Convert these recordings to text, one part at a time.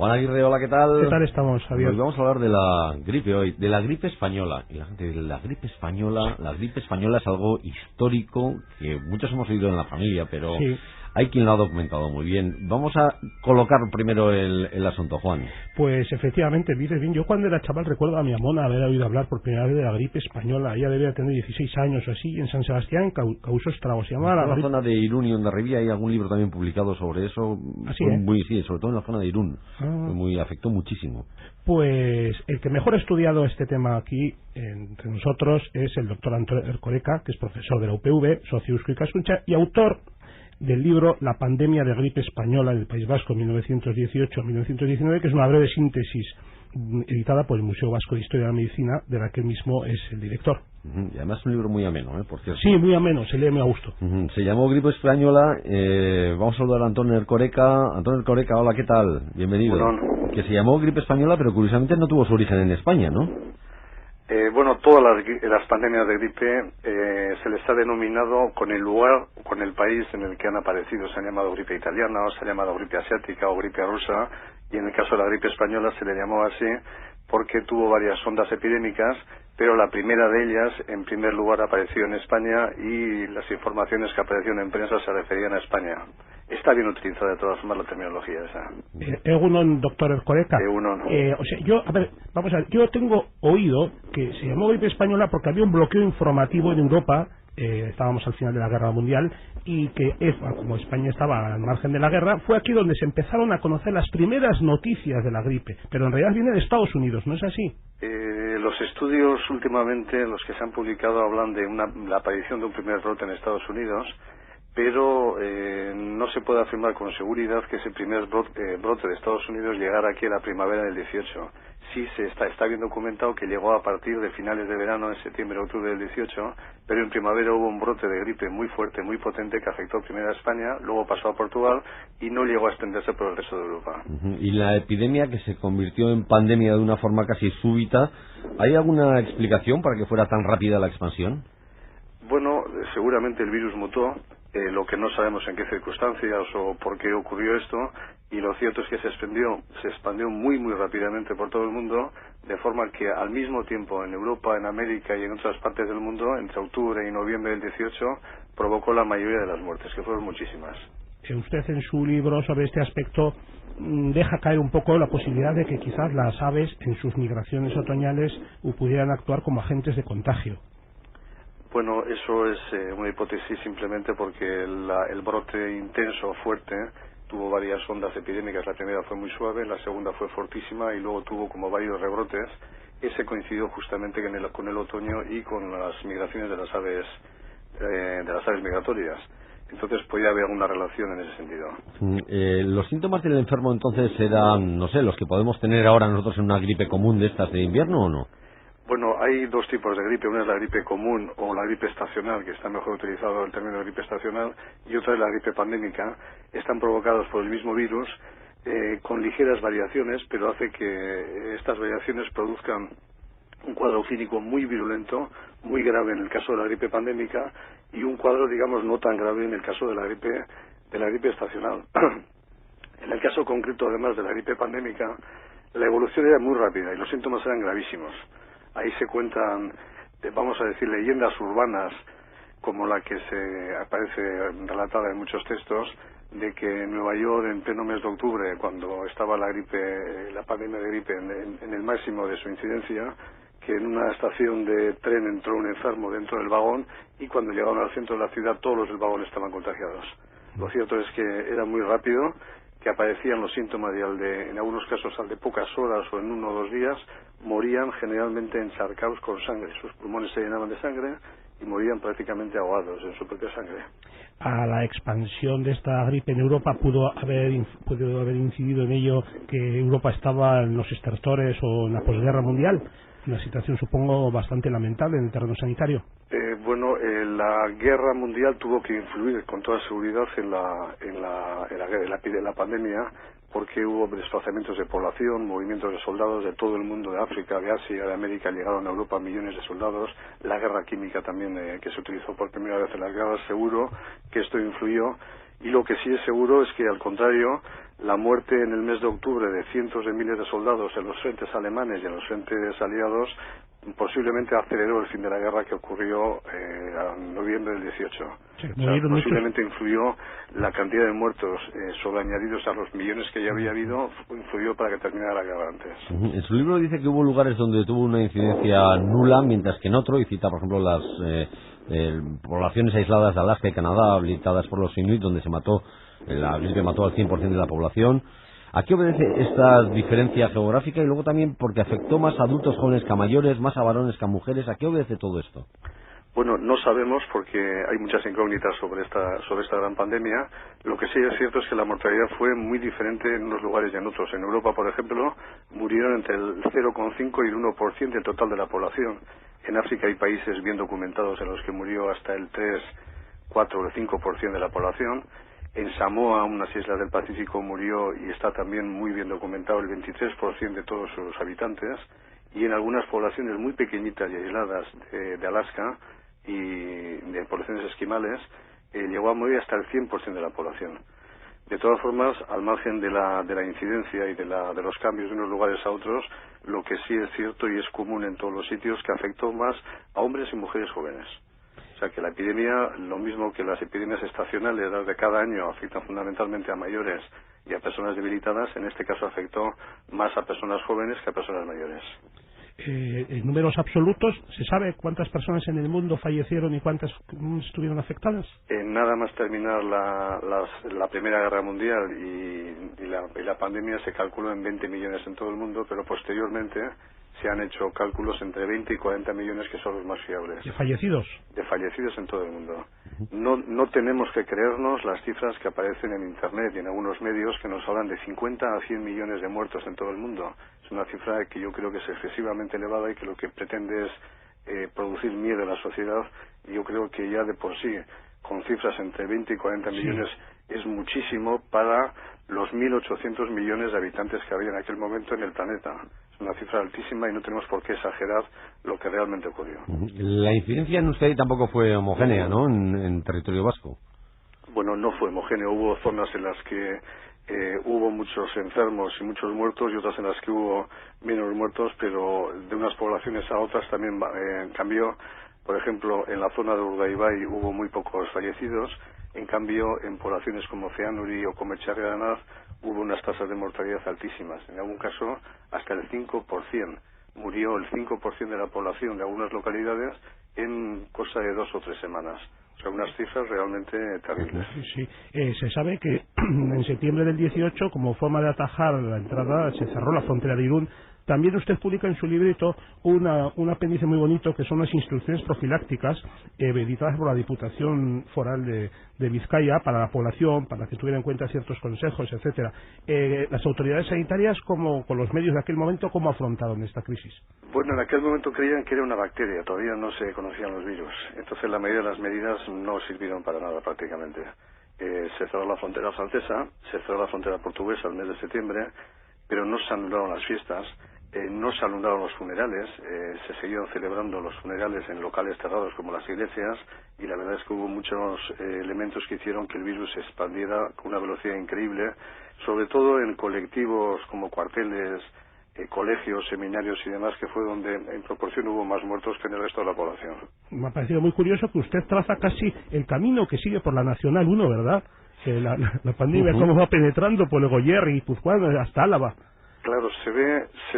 Juan Aguirre, hola, ¿qué tal? ¿Qué tal estamos, Javier? Hoy vamos a hablar de la gripe hoy, de la gripe española. Y la gente de la gripe española es algo histórico que muchos hemos oído en la familia, pero Sí. hay quien lo ha documentado muy bien. Vamos a colocar primero el asunto, Juan. Pues efectivamente, dices bien. Yo cuando era chaval recuerdo a mi amona haber oído hablar por primera vez de la gripe española. Ella debía tener 16 años o así, y en San Sebastián causó estragos. Se llamaba En la la gripe. zona de Irún y Hondarribia hay algún libro también publicado sobre eso. Así, Fue muy, sí, sobre todo en la zona de Irún. Afectó muchísimo. Pues el que mejor ha estudiado este tema aquí entre nosotros es el doctor Antonio Ercoreca, que es profesor de la UPV, socio Eusko Ikaskuntza y autor del libro La pandemia de gripe española en el País Vasco 1918-1919, que es una breve síntesis editada por el Museo Vasco de Historia de la Medicina, de la que él mismo es el director. Y además es un libro muy ameno, por cierto. Sí, muy ameno, se lee muy a gusto. Se llamó Gripe Española. Vamos a saludar a Antonio Ercoreca. Antonio Ercoreca, hola, ¿qué tal? Bienvenido. Bueno. Que se llamó Gripe Española, pero curiosamente no tuvo su origen en España, ¿no? Bueno, todas las pandemias de gripe se les ha denominado con el lugar, con el país en el que han aparecido. Se han llamado gripe italiana, o se ha llamado gripe asiática o gripe rusa, y en el caso de la gripe española se le llamó así porque tuvo varias ondas epidémicas, pero la primera de ellas, en primer lugar, apareció en España y las informaciones que aparecieron en prensa se referían a España. Está bien utilizada de todas formas la terminología esa. Egunon, doctor Ercoreca. Egunon. O sea, yo tengo oído que se llamó gripe española porque había un bloqueo informativo en Europa. Estábamos al final de la Guerra Mundial y que como España estaba al margen de la guerra, fue aquí donde se empezaron a conocer las primeras noticias de la gripe, pero en realidad viene de Estados Unidos, ¿no es así? Los estudios últimamente, los que se han publicado, hablan de la aparición de un primer brote en Estados Unidos, pero no se puede afirmar con seguridad que ese primer brote de Estados Unidos llegara aquí a la primavera del 18. Sí está bien documentado que llegó a partir de finales de verano, en septiembre, octubre del 18, pero en primavera hubo un brote de gripe muy fuerte, muy potente, que afectó primero a España, luego pasó a Portugal y no llegó a extenderse por el resto de Europa. Y la epidemia, que se convirtió en pandemia de una forma casi súbita, ¿hay alguna explicación para que fuera tan rápida la expansión? Bueno, seguramente el virus mutó, lo que no sabemos en qué circunstancias o por qué ocurrió esto, y lo cierto es que se expandió muy muy rápidamente por todo el mundo, de forma que al mismo tiempo en Europa, en América y en otras partes del mundo, entre octubre y noviembre del 18, provocó la mayoría de las muertes, que fueron muchísimas. Usted en su libro sobre este aspecto deja caer un poco la posibilidad de que quizás las aves en sus migraciones otoñales pudieran actuar como agentes de contagio. Bueno, eso es una hipótesis simplemente porque el brote intenso, fuerte, tuvo varias ondas epidémicas. La primera fue muy suave, la segunda fue fortísima y luego tuvo como varios rebrotes. Ese coincidió justamente con el otoño y con las migraciones de las aves migratorias. Entonces podía haber alguna relación en ese sentido. Los síntomas del enfermo entonces eran, no sé, los que podemos tener ahora nosotros en una gripe común de estas de invierno, ¿o no? Bueno, hay dos tipos de gripe. Una es la gripe común o la gripe estacional, que está mejor utilizado el término de gripe estacional, y otra es la gripe pandémica. Están provocados por el mismo virus, con ligeras variaciones, pero hace que estas variaciones produzcan un cuadro clínico muy virulento, muy grave en el caso de la gripe pandémica, y un cuadro, digamos, no tan grave en el caso de la gripe estacional. En el caso concreto, además de la gripe pandémica, la evolución era muy rápida y los síntomas eran gravísimos. Ahí se cuentan, vamos a decir, leyendas urbanas, como la que se aparece relatada en muchos textos, de que en Nueva York, en pleno mes de octubre, cuando estaba la pandemia de gripe en el máximo de su incidencia, que en una estación de tren entró un enfermo dentro del vagón y cuando llegaron al centro de la ciudad todos los del vagón estaban contagiados. Lo cierto es que era muy rápido, que aparecían los síntomas y en algunos casos al de pocas horas o en 1 o 2 días, morían generalmente encharcados con sangre. Sus pulmones se llenaban de sangre y morían prácticamente ahogados en su propia sangre. A la expansión de esta gripe en Europa pudo haber incidido en ello que Europa estaba en los estertores o en la posguerra mundial. Una situación, supongo, bastante lamentable en el terreno sanitario. La guerra mundial tuvo que influir con toda seguridad en la pandemia, porque hubo desplazamientos de población, movimientos de soldados de todo el mundo, de África, de Asia, de América, llegaron a Europa millones de soldados. La guerra química también, que se utilizó por primera vez en las guerras, seguro que esto influyó. Y lo que sí es seguro es que, al contrario, la muerte en el mes de octubre de cientos de miles de soldados en los frentes alemanes y en los frentes aliados posiblemente aceleró el fin de la guerra que ocurrió en noviembre del 18. Sí, o sea, posiblemente influyó la cantidad de muertos sobreañadidos a los millones que ya había habido, influyó para que terminara la guerra antes. En su libro dice que hubo lugares donde tuvo una incidencia nula, mientras que en otro, y cita por ejemplo las poblaciones aisladas de Alaska y Canadá, habitadas por los Inuit, donde la gripe mató al 100% de la población. ¿A qué obedece esta diferencia geográfica? Y luego también porque afectó más a adultos jóvenes que a mayores, más a varones que a mujeres. ¿A qué obedece todo esto? Bueno, no sabemos porque hay muchas incógnitas sobre esta gran pandemia. Lo que sí es cierto es que la mortalidad fue muy diferente en unos lugares y en otros. En Europa, por ejemplo, murieron entre el 0,5 y el 1% del total de la población. En África hay países bien documentados en los que murió hasta el 3, 4 o el 5% de la población. En Samoa, unas islas del Pacífico, murió y está también muy bien documentado el 23% de todos sus habitantes. Y en algunas poblaciones muy pequeñitas y aisladas de Alaska y de poblaciones esquimales, llegó a morir hasta el 100% de la población. De todas formas, al margen de la incidencia y de los cambios de unos lugares a otros, lo que sí es cierto y es común en todos los sitios, que afectó más a hombres y mujeres jóvenes. O sea que la epidemia, lo mismo que las epidemias estacionales, las de cada año, afectan fundamentalmente a mayores y a personas debilitadas, en este caso afectó más a personas jóvenes que a personas mayores. En números absolutos, ¿se sabe cuántas personas en el mundo fallecieron y cuántas estuvieron afectadas? Nada más terminar la Primera Guerra Mundial y la pandemia, se calculó en 20 millones en todo el mundo, pero posteriormente se han hecho cálculos entre 20 y 40 millones, que son los más fiables. ¿De fallecidos? De fallecidos en todo el mundo. No tenemos que creernos las cifras que aparecen en Internet y en algunos medios que nos hablan de 50 a 100 millones de muertos en todo el mundo. Es una cifra que yo creo que es excesivamente elevada y que lo que pretende es producir miedo a la sociedad. Y yo creo que ya de por sí, con cifras entre 20 y 40 millones, es muchísimo para los 1.800 millones de habitantes que había en aquel momento en el planeta. Es una cifra altísima y no tenemos por qué exagerar lo que realmente ocurrió. La incidencia en Euskadi tampoco fue homogénea, ¿no?, en territorio vasco. Bueno, no fue homogéneo. Hubo zonas en las que hubo muchos enfermos y muchos muertos, y otras en las que hubo menos muertos, pero de unas poblaciones a otras también cambió. Por ejemplo, en la zona de Urdaibai hubo muy pocos fallecidos. En cambio, en poblaciones como Ceanuri o como Echarri Aranaz hubo unas tasas de mortalidad altísimas. En algún caso, hasta el 5%. Murió el 5% de la población de algunas localidades en cosa de 2 o 3 semanas. O sea, unas cifras realmente terribles. Sí. Se sabe que en septiembre del 18, como forma de atajar la entrada, se cerró la frontera de Irún. También usted publica en su librito un apéndice muy bonito, que son las instrucciones profilácticas editadas por la Diputación Foral de Vizcaya para la población, para que tuviera en cuenta ciertos consejos, etcétera. Las autoridades sanitarias, como con los medios de aquel momento, ¿cómo afrontaron esta crisis? Bueno, en aquel momento creían que era una bacteria, todavía no se conocían los virus. Entonces la mayoría de las medidas no sirvieron para nada prácticamente. Se cerró la frontera francesa, se cerró la frontera portuguesa el mes de septiembre, pero no se anularon las fiestas, no se anularon los funerales, se siguieron celebrando los funerales en locales cerrados como las iglesias, y la verdad es que hubo muchos elementos que hicieron que el virus se expandiera con una velocidad increíble, sobre todo en colectivos como cuarteles, colegios, seminarios y demás, que fue donde en proporción hubo más muertos que en el resto de la población. Me ha parecido muy curioso que usted traza casi el camino que sigue por la Nacional 1, ¿verdad? La pandemia, cómo va penetrando por el Goierri, Guipúzcoa, hasta Álava. Claro, se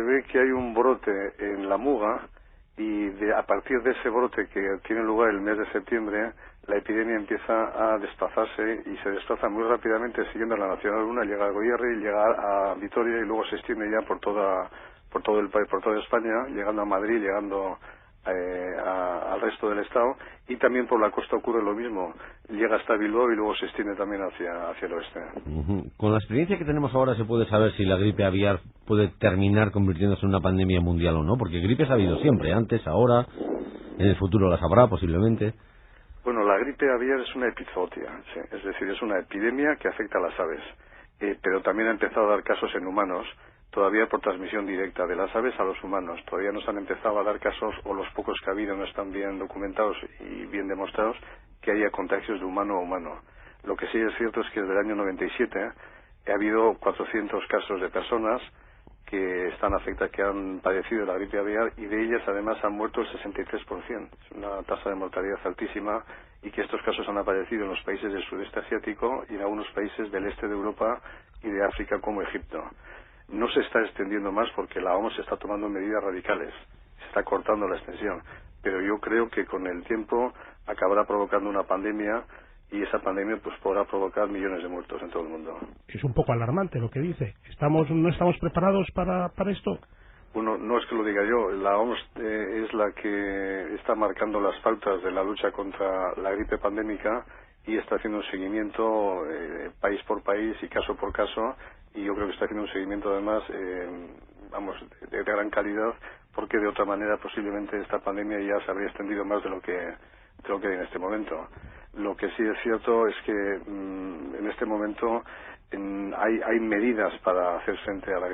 ve que hay un brote en la Muga, y a partir de ese brote que tiene lugar el mes de septiembre, la epidemia empieza a desplazarse y se desplaza muy rápidamente siguiendo la Nacional 1, llega a Goierri, llega a Vitoria y luego se extiende ya por todo el país, por toda España, llegando a Madrid, llegando al resto del estado, y también por la costa ocurre lo mismo, llega hasta Bilbao y luego se extiende también hacia el oeste. Con la experiencia que tenemos ahora, ¿se puede saber si la gripe aviar puede terminar convirtiéndose en una pandemia mundial o no? Porque gripes ha habido siempre, antes, ahora, en el futuro las habrá posiblemente. Bueno, la gripe aviar es una epizootia, sí, es decir, es una epidemia que afecta a las aves, pero también ha empezado a dar casos en humanos, todavía por transmisión directa de las aves a los humanos. Todavía no se han empezado a dar casos, o los pocos que ha habido no están bien documentados y bien demostrados, que haya contagios de humano a humano. Lo que sí es cierto es que desde el año 97 ha habido 400 casos de personas que que han padecido la gripe aviar, y de ellas además han muerto el 63%. Es una tasa de mortalidad altísima, y que estos casos han aparecido en los países del sudeste asiático y en algunos países del este de Europa y de África, como Egipto. No se está extendiendo más porque la OMS está tomando medidas radicales, se está cortando la extensión, pero yo creo que con el tiempo acabará provocando una pandemia, y esa pandemia pues podrá provocar millones de muertos en todo el mundo. Es un poco alarmante lo que dice. ¿No estamos preparados para esto? Bueno, no es que lo diga yo, la OMS es la que está marcando las pautas de la lucha contra la gripe pandémica, y está haciendo un seguimiento país por país y caso por caso, y yo creo que está haciendo un seguimiento además de gran calidad, porque de otra manera posiblemente esta pandemia ya se habría extendido más de lo que hay en este momento. Lo que sí es cierto es que en este momento hay medidas para hacer frente a la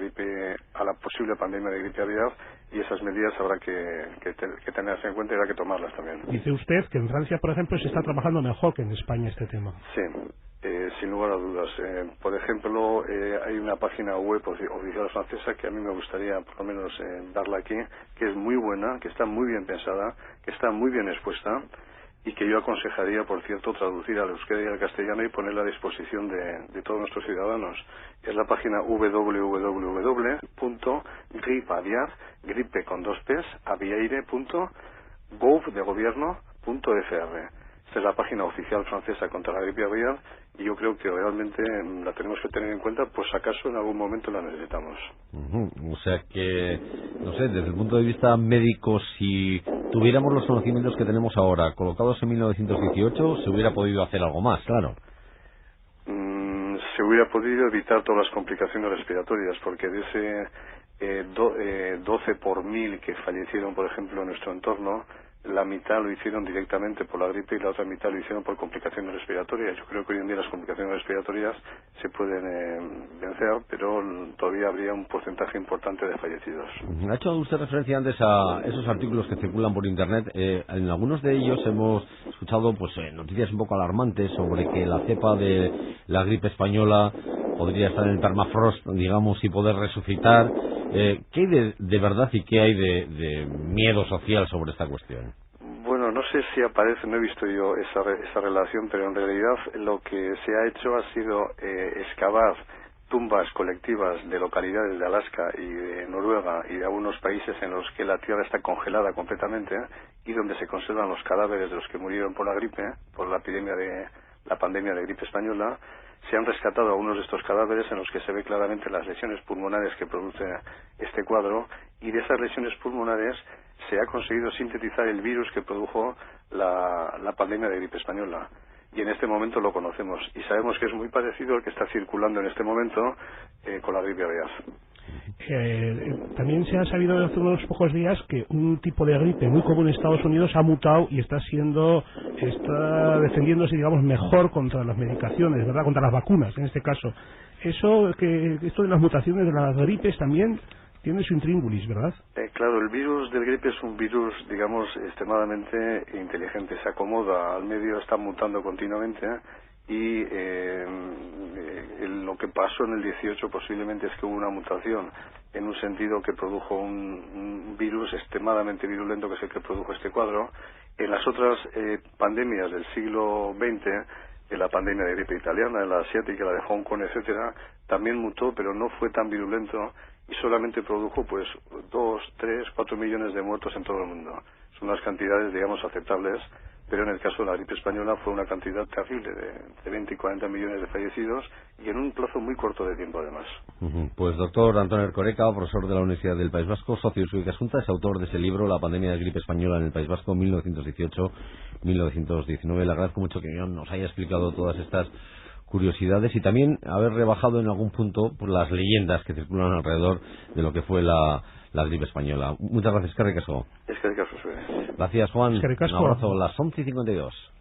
posible pandemia de gripe aviar, y esas medidas habrá que tenerlas en cuenta y habrá que tomarlas también. Dice usted que en Francia, por ejemplo, se está trabajando mejor que en España este tema. Sí, sin lugar a dudas. Por ejemplo, hay una página web oficial francesa que a mí me gustaría por lo menos darla aquí, que es muy buena, que está muy bien pensada, que está muy bien expuesta, y que yo aconsejaría, por cierto, traducir al euskera y al castellano y ponerla a disposición de todos nuestros ciudadanos. Es la página www.gripeaviar, gripe con 2 P's, aviaire.gov.fr. Esta es la página oficial francesa contra la gripe aviar, y yo creo que realmente la tenemos que tener en cuenta, pues acaso en algún momento la necesitamos. O sea que, no sé, desde el punto de vista médico, si tuviéramos los conocimientos que tenemos ahora, colocados en 1918, se hubiera podido hacer algo más, claro. Se hubiera podido evitar todas las complicaciones respiratorias, porque de ese 12 por 1000 que fallecieron, por ejemplo, en nuestro entorno, la mitad lo hicieron directamente por la gripe y la otra mitad lo hicieron por complicaciones respiratorias. Yo creo que hoy en día las complicaciones respiratorias se pueden vencer, pero todavía habría un porcentaje importante de fallecidos. Ha hecho usted referencia antes a esos artículos que circulan por Internet. En algunos de ellos hemos escuchado noticias un poco alarmantes sobre que la cepa de la gripe española podría estar en el permafrost, digamos, y poder resucitar. ¿Qué hay de verdad y qué hay de miedo social sobre esta cuestión? Bueno, no sé si aparece, no he visto yo esa relación, pero en realidad lo que se ha hecho ha sido excavar tumbas colectivas de localidades de Alaska y de Noruega y de algunos países en los que la tierra está congelada completamente, y donde se conservan los cadáveres de los que murieron por la gripe, por la pandemia de gripe española. Se han rescatado algunos de estos cadáveres en los que se ve claramente las lesiones pulmonares que produce este cuadro, y de esas lesiones pulmonares se ha conseguido sintetizar el virus que produjo la pandemia de gripe española. Y en este momento lo conocemos y sabemos que es muy parecido al que está circulando en este momento con la gripe aviar. También se ha sabido hace unos pocos días que un tipo de gripe muy común en Estados Unidos ha mutado y está defendiéndose, digamos, mejor contra las medicaciones, ¿verdad? Contra las vacunas, en este caso. Esto de las mutaciones de las gripes también tiene su intríngulis, ¿verdad? Claro, el virus del gripe es un virus, digamos, extremadamente inteligente. Se acomoda al medio, está mutando continuamente, y lo que pasó en el 18 posiblemente es que hubo una mutación en un sentido que produjo un virus extremadamente virulento, que es el que produjo este cuadro. En las otras pandemias del siglo XX, en la pandemia de gripe italiana, en la asiática, la de Hong Kong, etcétera, también mutó, pero no fue tan virulento y solamente produjo 2, 3, 4 millones de muertos en todo el mundo. Son unas cantidades, digamos, aceptables, pero en el caso de la gripe española fue una cantidad terrible de 20 y 40 millones de fallecidos, y en un plazo muy corto de tiempo además. Pues doctor Antonio Erkoreka, profesor de la Universidad del País Vasco, socio de Usuicas Junta, es autor de ese libro, La pandemia de gripe española en el País Vasco, 1918-1919. Le agradezco mucho que nos haya explicado todas estas curiosidades y también haber rebajado en algún punto las leyendas que circulan alrededor de lo que fue la gripe española. Muchas gracias, Eskerrik asko. Eskerrik asko. Gracias, Juan. Eskerrik asko. Un abrazo. Las 11:52.